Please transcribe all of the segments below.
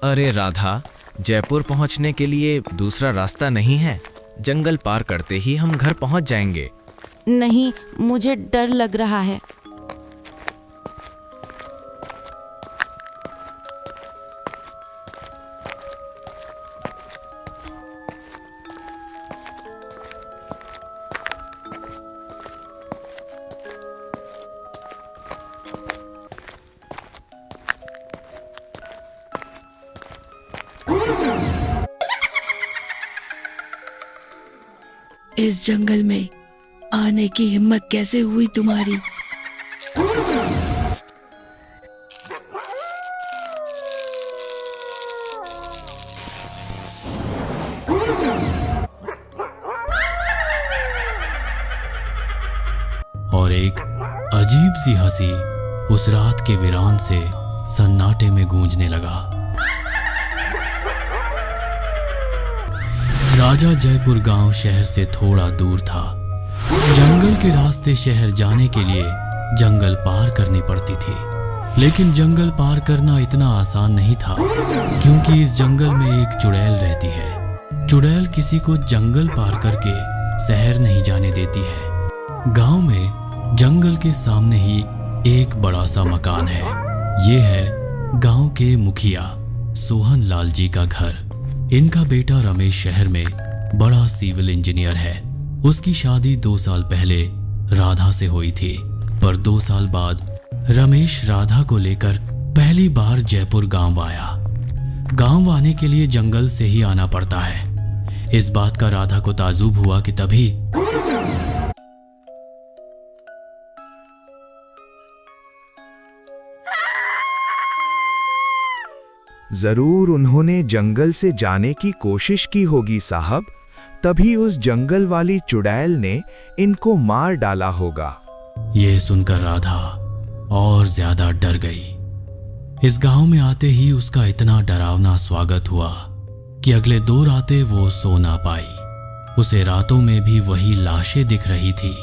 अरे राधा, जयपुर पहुंचने के लिए दूसरा रास्ता नहीं है। जंगल पार करते ही हम घर पहुंच जाएंगे। नहीं, मुझे डर लग रहा है। इस जंगल में आने की हिम्मत कैसे हुई तुम्हारी? और एक अजीब सी हंसी उस रात के वीरान से सन्नाटे में गूंजने लगा। राजा जयपुर गांव शहर से थोड़ा दूर था। जंगल के रास्ते शहर जाने के लिए जंगल पार करनी पड़ती थी, लेकिन जंगल पार करना इतना आसान नहीं था, क्योंकि इस जंगल में एक चुड़ैल रहती है। चुड़ैल किसी को जंगल पार करके शहर नहीं जाने देती है। गांव में जंगल के सामने ही एक बड़ा सा मकान है। ये है गांव के मुखिया सोहन लाल जी का घर। इनका बेटा रमेश शहर में बड़ा सिविल इंजीनियर है। उसकी शादी 2 साल पहले राधा से हुई थी, पर 2 साल बाद रमेश राधा को लेकर पहली बार जयपुर गांव आया। गांव आने के लिए जंगल से ही आना पड़ता है। इस बात का राधा को ताज्जुब हुआ कि तभी जरूर उन्होंने जंगल से जाने की कोशिश की होगी साहब, तभी उस जंगल वाली चुड़ैल ने इनको मार डाला होगा। यह सुनकर राधा और ज्यादा डर गई। इस गांव में आते ही उसका इतना डरावना स्वागत हुआ कि अगले 2 रातें वो सो ना पाई। उसे रातों में भी वही लाशें दिख रही थी।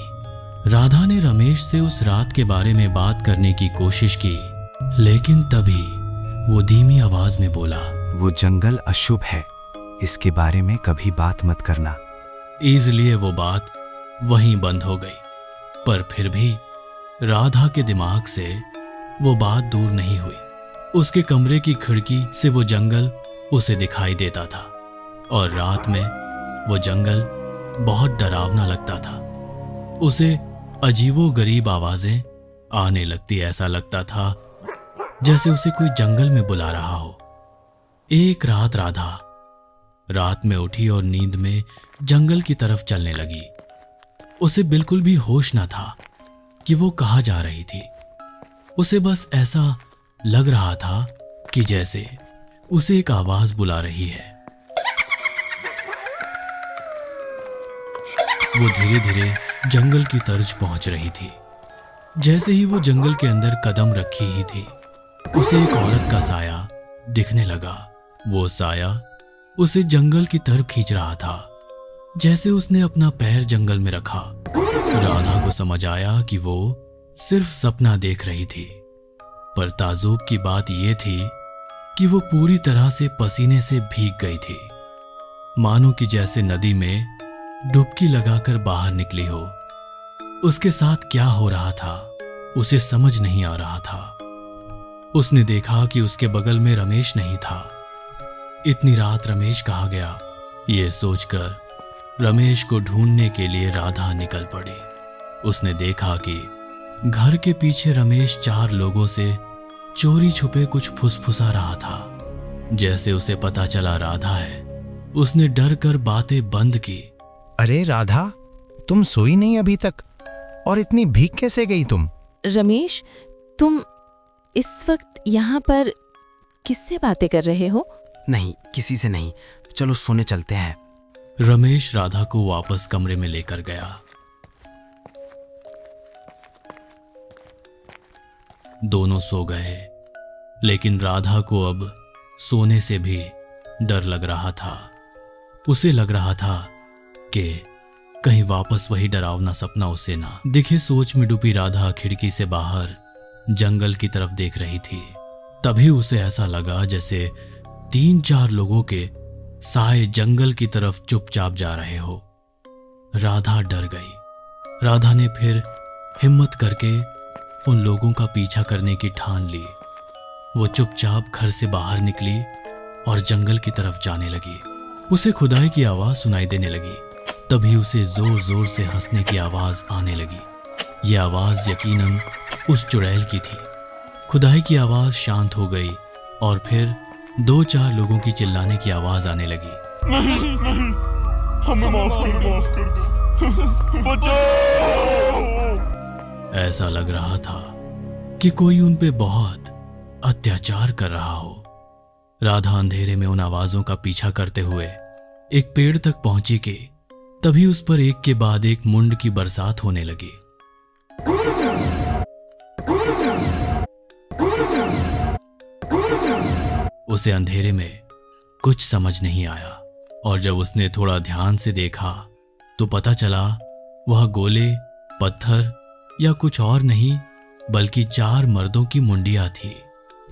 राधा ने रमेश से उस रात के बारे में बात करने की कोशिश की, लेकिन तभी वो धीमी आवाज में बोला, वो जंगल अशुभ है, इसके बारे में कभी बात मत करना। इसलिए वो बात वहीं बंद हो गई। पर फिर भी राधा के दिमाग से वो बात दूर नहीं हुई। उसके कमरे की खिड़की से वो जंगल उसे दिखाई देता था, और रात में वो जंगल बहुत डरावना लगता था। उसे अजीबोगरीब आवाजें आने लगती, ऐसा लगता था जैसे उसे कोई जंगल में बुला रहा हो। एक रात राधा रात में उठी और नींद में जंगल की तरफ चलने लगी। उसे बिल्कुल भी होश न था कि वो कहाँ जा रही थी। उसे बस ऐसा लग रहा था कि जैसे उसे एक आवाज बुला रही है। वो धीरे धीरे जंगल की तरफ पहुंच रही थी। जैसे ही वो जंगल के अंदर कदम रखी ही थी, उसे एक औरत का साया दिखने लगा। वो साया उसे जंगल की तरफ खींच रहा था। जैसे उसने अपना पैर जंगल में रखा, राधा को समझ आया कि वो सिर्फ सपना देख रही थी। पर ताज्जुब की बात यह थी कि वो पूरी तरह से पसीने से भीग गई थी, मानो कि जैसे नदी में डुबकी लगाकर बाहर निकली हो। उसके साथ क्या हो रहा था उसे समझ नहीं आ रहा था। उसने देखा कि उसके बगल में रमेश नहीं था। इतनी रात रमेश कहाँ गया, ये सोचकर रमेश को ढूंढने के लिए राधा निकल पड़ी। उसने देखा कि घर के पीछे रमेश 4 लोगों से चोरी छुपे कुछ फुसफुसा रहा था। जैसे उसे पता चला राधा है, उसने डर कर बातें बंद की। अरे राधा, तुम सोई नहीं अभी तक, और इतनी भीग कैसे गई तुम? रमेश, तुम इस वक्त यहाँ पर किससे बातें कर रहे हो? नहीं, किसी से नहीं, चलो सोने चलते हैं। रमेश राधा को वापस कमरे में लेकर गया। दोनों सो गए, लेकिन राधा को अब सोने से भी डर लग रहा था। उसे लग रहा था कि कहीं वापस वही डरावना सपना उसे ना दिखे। सोच में डूबी राधा खिड़की से बाहर जंगल की तरफ देख रही थी। तभी उसे ऐसा लगा जैसे 3-4 लोगों के साए जंगल की तरफ चुपचाप जा रहे हो। राधा डर गई। राधा ने फिर हिम्मत करके उन लोगों का पीछा करने की ठान ली। वो चुपचाप घर से बाहर निकली और जंगल की तरफ जाने लगी। उसे खुदाई की आवाज सुनाई देने लगी। तभी उसे जोर जोर से हंसने की आवाज आने लगी। ये आवाज यकीनन उस चुड़ैल की थी। खुदाई की आवाज शांत हो गई और फिर 2-4 लोगों की चिल्लाने की आवाज आने लगी। हमें माफ कर दो, बचाओ। ऐसा लग रहा था कि कोई उन पे बहुत अत्याचार कर रहा हो। राधा अंधेरे में उन आवाजों का पीछा करते हुए एक पेड़ तक पहुंची कि तभी उस पर एक के बाद एक मुंड की बरसात होने लगी। उसे अंधेरे में कुछ समझ नहीं आया और जब उसने थोड़ा ध्यान से देखा तो पता चला वह गोले, पत्थर या कुछ और नहीं बल्कि 4 मर्दों की मुंडियां थी।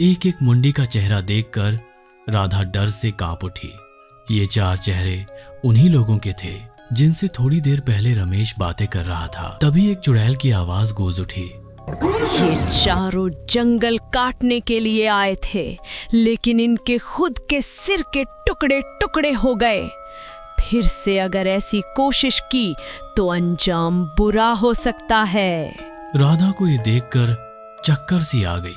एक एक मुंडी का चेहरा देखकर राधा डर से कांप उठी। ये 4 चेहरे उन्हीं लोगों के थे जिनसे थोड़ी देर पहले रमेश बातें कर रहा था। तभी एक चुड़ैल की आवाज गूंज उठी। ये चारों जंगल काटने के लिए आए थे, लेकिन इनके खुद के सिर के टुकड़े टुकड़े हो गए। फिर से अगर ऐसी कोशिश की तो अंजाम बुरा हो सकता है। राधा को ये देखकर चक्कर सी आ गई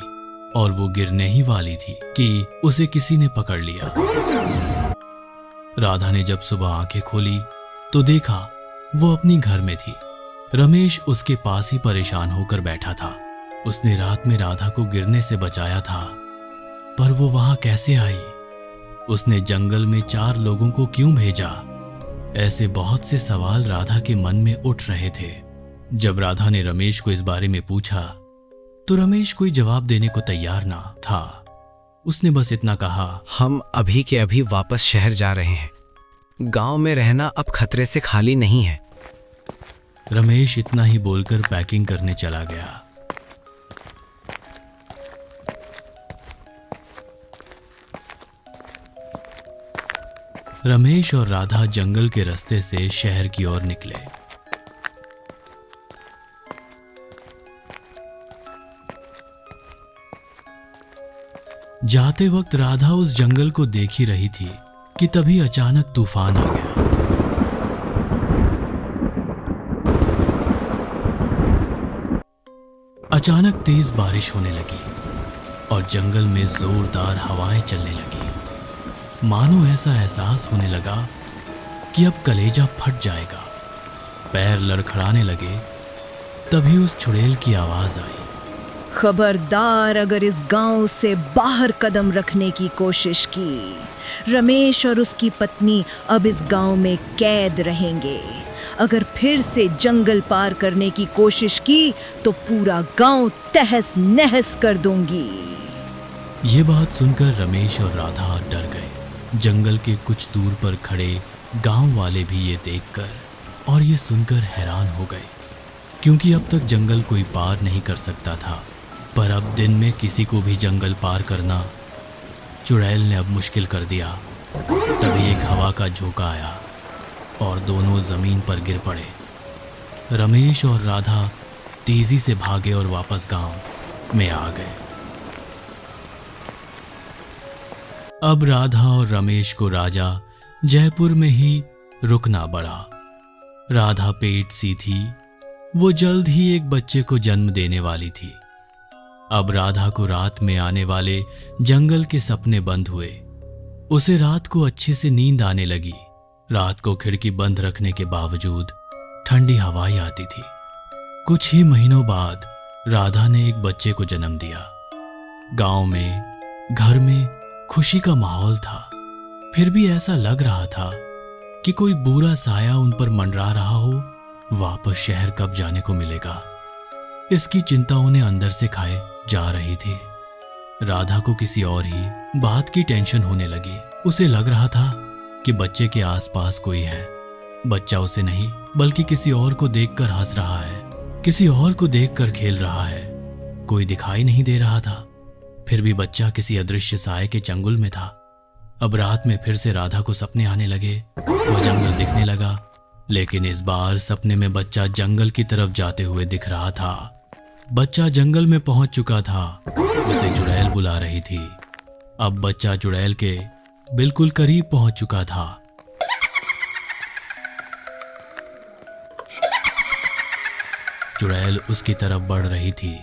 और वो गिरने ही वाली थी कि उसे किसी ने पकड़ लिया। राधा ने जब सुबह आंखें खोली तो देखा वो अपनी घर में थी। रमेश उसके पास ही परेशान होकर बैठा था। उसने रात में राधा को गिरने से बचाया था, पर वो वहां कैसे आई? उसने जंगल में 4 लोगों को क्यों भेजा? ऐसे बहुत से सवाल राधा के मन में उठ रहे थे। जब राधा ने रमेश को इस बारे में पूछा तो रमेश कोई जवाब देने को तैयार ना था। उसने बस इतना कहा, हम अभी के अभी वापस शहर जा रहे हैं। गांव में रहना अब खतरे से खाली नहीं है। रमेश इतना ही बोलकर पैकिंग करने चला गया। रमेश और राधा जंगल के रास्ते से शहर की ओर निकले। जाते वक्त राधा उस जंगल को देख ही रही थी कि तभी अचानक तूफान आ गया। अचानक तेज बारिश होने लगी और जंगल में जोरदार हवाएं चलने लगी। मानो ऐसा एहसास होने लगा कि अब कलेजा फट जाएगा। पैर लड़खड़ाने लगे। तभी उस चुड़ैल की आवाज आई। खबरदार अगर इस गांव से बाहर कदम रखने की कोशिश की, रमेश और उसकी पत्नी अब इस गांव में कैद रहेंगे। अगर फिर से जंगल पार करने की कोशिश की तो पूरा गांव तहस नहस कर दूंगी। ये बात सुनकर रमेश और राधा डर गए। जंगल के कुछ दूर पर खड़े गांव वाले भी ये देखकर और ये सुनकर हैरान हो गए, क्योंकि अब तक जंगल कोई पार नहीं कर सकता था, पर अब दिन में किसी को भी जंगल पार करना चुड़ैल ने अब मुश्किल कर दिया। तभी एक हवा का झोंका आया और दोनों जमीन पर गिर पड़े। रमेश और राधा तेजी से भागे और वापस गांव में आ गए। अब राधा और रमेश को राजा जयपुर में ही रुकना पड़ा। राधा पेट सी थी, वो जल्द ही एक बच्चे को जन्म देने वाली थी। अब राधा को रात में आने वाले जंगल के सपने बंद हुए। उसे रात को अच्छे से नींद आने लगी। रात को खिड़की बंद रखने के बावजूद ठंडी हवाएं आती थी। कुछ ही महीनों बाद राधा ने एक बच्चे को जन्म दिया। गांव में, घर में खुशी का माहौल था। फिर भी ऐसा लग रहा था कि कोई बुरा साया उन पर मंडरा रहा हो। वापस शहर कब जाने को मिलेगा, इसकी चिंता उन्हें अंदर से खाए जा रही थी। राधा को किसी और ही बात की टेंशन होने लगी। उसे लग रहा था कि बच्चे के आसपास कोई है। बच्चा उसे नहीं बल्कि किसी और को देखकर हंस रहा है, किसी और को देखकर खेल रहा है। कोई दिखाई नहीं दे रहा था, फिर भी बच्चा किसी अदृश्य साए के चंगुल में था। अब रात में फिर से राधा को सपने आने लगे। वह जंगल दिखने लगा, लेकिन इस बार सपने में बच्चा जंगल की तरफ जाते हुए दिख रहा था। बच्चा जंगल में पहुंच चुका था। उसे चुड़ैल बुला रही थी। अब बच्चा चुड़ैल के बिल्कुल करीब पहुंच चुका था। चुड़ैल उसकी तरफ बढ़ रही थी।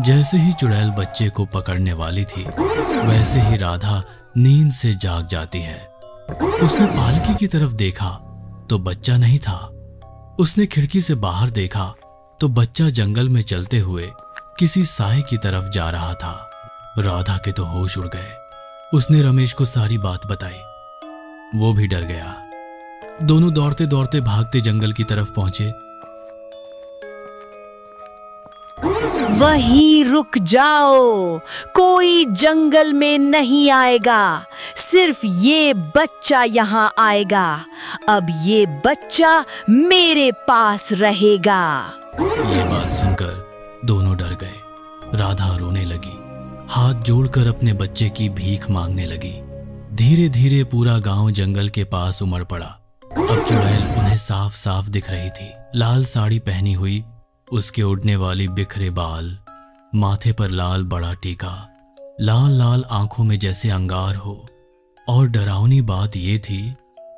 जैसे ही चुड़ैल बच्चे को पकड़ने वाली थी, वैसे ही राधा नींद से जाग जाती है। उसने पालकी की तरफ देखा तो बच्चा नहीं था। उसने खिड़की से बाहर देखा तो बच्चा जंगल में चलते हुए किसी साए की तरफ जा रहा था। राधा के तो होश उड़ गए। उसने रमेश को सारी बात बताई। वो भी डर गया। दोनों दौड़ते दौड़ते भागते जंगल की तरफ पहुंचे। वहीं रुक जाओ, कोई जंगल में नहीं आएगा, सिर्फ ये बच्चा यहाँ आएगा। अब ये बच्चा मेरे पास रहेगा। ये बात सुनकर दोनों डर गए। राधा रोने लगी, हाथ जोड़कर अपने बच्चे की भीख मांगने लगी। धीरे धीरे पूरा गांव जंगल के पास उमड़ पड़ा। अब चुड़ैल उन्हें साफ साफ दिख रही थी। लाल साड़ी पहनी हुई, उसके उड़ने वाली बिखरे बाल, माथे पर लाल बड़ा टीका, लाल लाल आंखों में जैसे अंगार हो। और डरावनी बात यह थी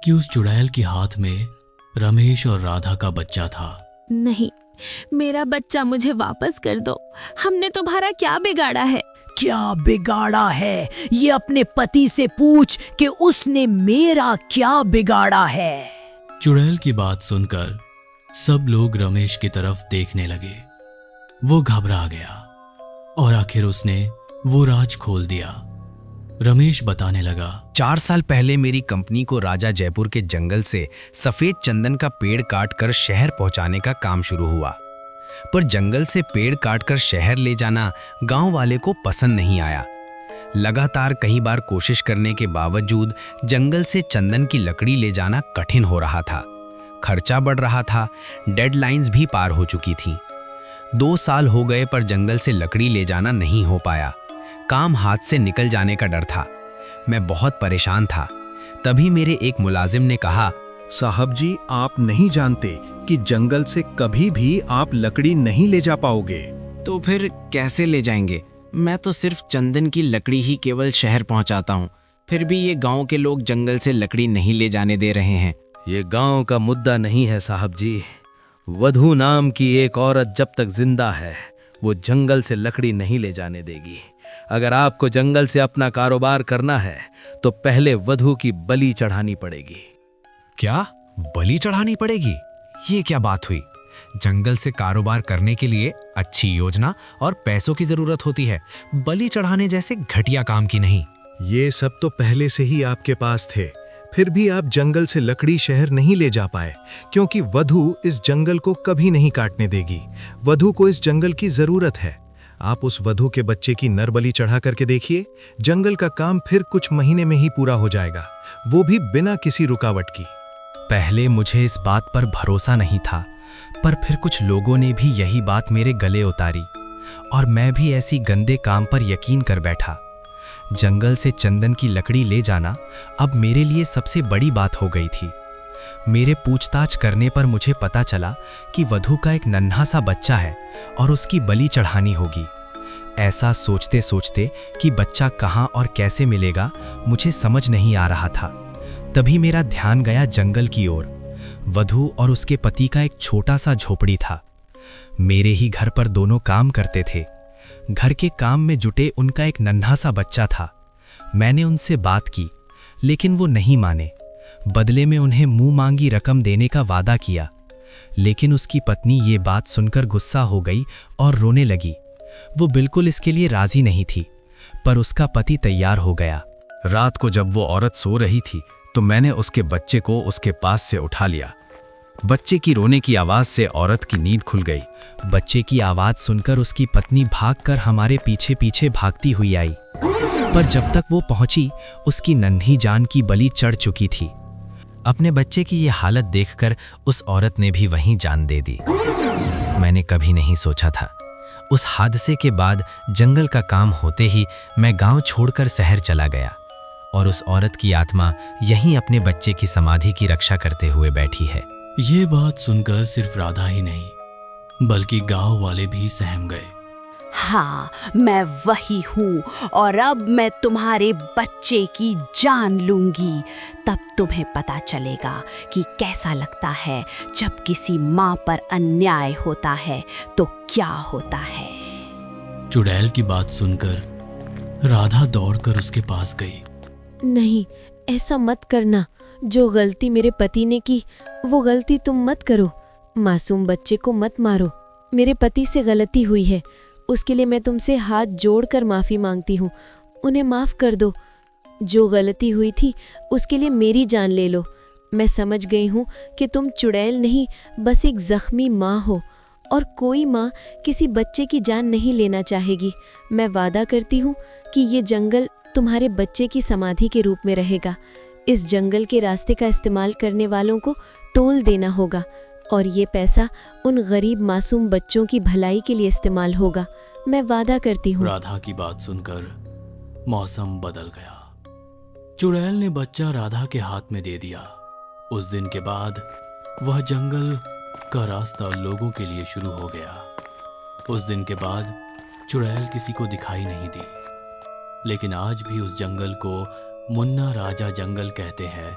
कि उस चुड़ैल के हाथ में रमेश और राधा का बच्चा था। नहीं, मेरा बच्चा मुझे वापस कर दो। हमने तुम्हारा क्या बिगाड़ा है? क्या बिगाड़ा है ये अपने पति से पूछ कि उसने मेरा क्या बिगाड़ा है। चुड़ैल की बात सुनकर सब लोग रमेश की तरफ देखने लगे। वो घबरा गया और आखिर उसने वो राज खोल दिया। रमेश बताने लगा, 4 साल पहले मेरी कंपनी को राजा जयपुर के जंगल से सफेद चंदन का पेड़ काटकर शहर पहुंचाने का काम शुरू हुआ। पर जंगल से पेड़ काटकर शहर ले जाना गांव वाले को पसंद नहीं आया। लगातार कई बार कोशिश करने के बावजूद जंगल से चंदन की लकड़ी ले जाना कठिन हो रहा था। खर्चा बढ़ रहा था, डेडलाइंस भी पार हो चुकी थी। 2 साल हो गए पर जंगल से लकड़ी ले जाना नहीं हो पाया। काम हाथ से निकल जाने का डर था। मैं बहुत परेशान था। तभी मेरे एक मुलाजिम ने कहा, साहब जी, आप नहीं जानते कि जंगल से कभी भी आप लकड़ी नहीं ले जा पाओगे। तो फिर कैसे ले जाएंगे? मैं तो सिर्फ चंदन की लकड़ी ही केवल शहर पहुंचाता हूं। फिर भी ये गांव के लोग जंगल से लकड़ी नहीं ले जाने दे रहे हैं। ये गांव का मुद्दा नहीं है साहब जी। वधू नाम की एक औरत जब तक जिंदा है, वो जंगल से लकड़ी नहीं ले जाने देगी। अगर आपको जंगल से अपना कारोबार करना है तो पहले वधू की बलि चढ़ानी पड़ेगी। क्या बलि चढ़ानी पड़ेगी? ये क्या बात हुई? जंगल से कारोबार करने के लिए अच्छी योजना और पैसों की जरूरत होती है, बलि चढ़ाने जैसे घटिया काम की नहीं। ये सब तो पहले से ही आपके पास थे, फिर भी आप जंगल से लकड़ी शहर नहीं ले जा पाए, क्योंकि वधू इस जंगल को कभी नहीं काटने देगी। वधू को इस जंगल की जरूरत है। आप उस वधू के बच्चे की नर बलि चढ़ा करके देखिए, जंगल का काम फिर कुछ महीने में ही पूरा हो जाएगा, वो भी बिना किसी रुकावट की। पहले मुझे इस बात पर भरोसा नहीं था, पर फिर कुछ लोगों ने भी यही बात मेरे गले उतारी और मैं भी ऐसी गंदे काम पर यकीन कर बैठा। जंगल से चंदन की लकड़ी ले जाना अब मेरे लिए सबसे बड़ी बात हो गई थी। मेरे पूछताछ करने पर मुझे पता चला कि वधू का एक नन्हा सा बच्चा है और उसकी बलि चढ़ानी होगी। ऐसा सोचते सोचते कि बच्चा कहाँ और कैसे मिलेगा मुझे समझ नहीं आ रहा था। तभी मेरा ध्यान गया जंगल की ओर। वधू और उसके पति का एक छोटा सा झोपड़ी था। मेरे ही घर पर दोनों काम करते थे। घर के काम में जुटे उनका एक नन्हा सा बच्चा था। मैंने उनसे बात की, लेकिन वो नहीं माने। बदले में उन्हें मुंह मांगी रकम देने का वादा किया, लेकिन उसकी पत्नी ये बात सुनकर गुस्सा हो गई और रोने लगी। वो बिल्कुल इसके लिए राजी नहीं थी, पर उसका पति तैयार हो गया। रात को जब वो औरत सो रही थी तो मैंने उसके बच्चे को उसके पास से उठा लिया। बच्चे की रोने की आवाज से औरत की नींद खुल गई। बच्चे की आवाज सुनकर उसकी पत्नी भागकर हमारे पीछे पीछे भागती हुई आई, पर जब तक वो पहुंची उसकी नन्ही जान की बलि चढ़ चुकी थी। अपने बच्चे की ये हालत देखकर उस औरत ने भी वहीं जान दे दी। मैंने कभी नहीं सोचा था उस हादसे के बाद जंगल का काम होते ही मैं गांव छोड़कर शहर चला गया और उस औरत की आत्मा यहीं अपने बच्चे की समाधि की रक्षा करते हुए बैठी है। ये बात सुनकर सिर्फ राधा ही नहीं बल्कि गांव वाले भी सहम गए। हाँ, मैं वही हूँ और अब मैं तुम्हारे बच्चे की जान लूंगी। तब तुम्हें पता चलेगा कि कैसा लगता है जब किसी माँ पर अन्याय होता है तो क्या होता है। चुड़ैल की बात सुनकर राधा दौड़कर उसके पास गई। नहीं, ऐसा मत करना। जो गलती मेरे पति ने की वो गलती तुम मत करो। मासूम बच्चे को मत मारो। मेरे पति से गलती हुई है, उसके लिए मैं तुमसे हाथ जोड़कर माफ़ी मांगती हूँ। उन्हें माफ़ कर दो। जो गलती हुई थी उसके लिए मेरी जान ले लो। मैं समझ गई हूँ कि तुम चुड़ैल नहीं बस एक ज़ख्मी माँ हो और कोई माँ किसी बच्चे की जान नहीं लेना चाहेगी। मैं वादा करती हूँ कि ये जंगल तुम्हारे बच्चे की समाधि के रूप में रहेगा। इस जंगल के रास्ते का इस्तेमाल करने वालों को टोल देना होगा और ये पैसा उन गरीब मासूम बच्चों की भलाई के लिए इस्तेमाल होगा। मैं वादा करती हूँ। राधा की बात सुनकर मौसम बदल गया। चुड़ैल ने बच्चा राधा के हाथ में दे दिया। उस दिन के बाद वह जंगल का रास्ता लोगों के लिए शुरू हो गया। उस दिन के बाद चुड़ैल किसी को दिखाई नहीं दी, लेकिन आज भी उस जंगल को मुन्ना राजा जंगल कहते हैं